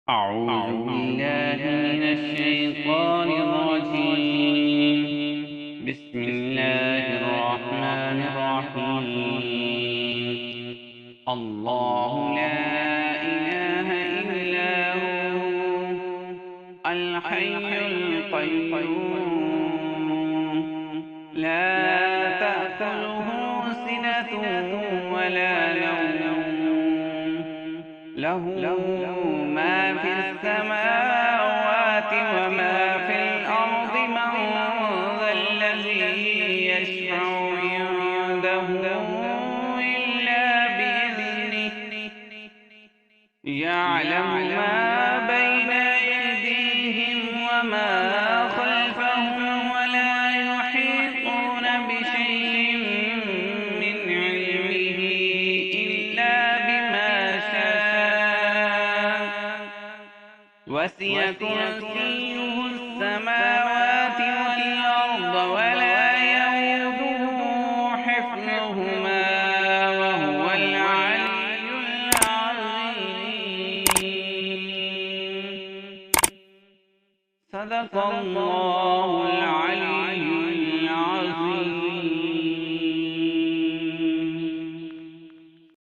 أعوذ بالله من الشيطان الرجيم. بسم الله الرحمن الرحيم. الله لا إله إلا هو الحي القيوم لا تأخذه سنة ولا نوم له ما في السماوات وما في الأرض من ذا الذي يشفع عنده إلا بإذنه يعلم ما بين أيديهم وما خلفهم ولا يحيطون بشيء من علمه إلا بما شاء وسع كرسيه السماوات والأرض ولا يئوده حفظهما وهو العلي العظيم. صدق الله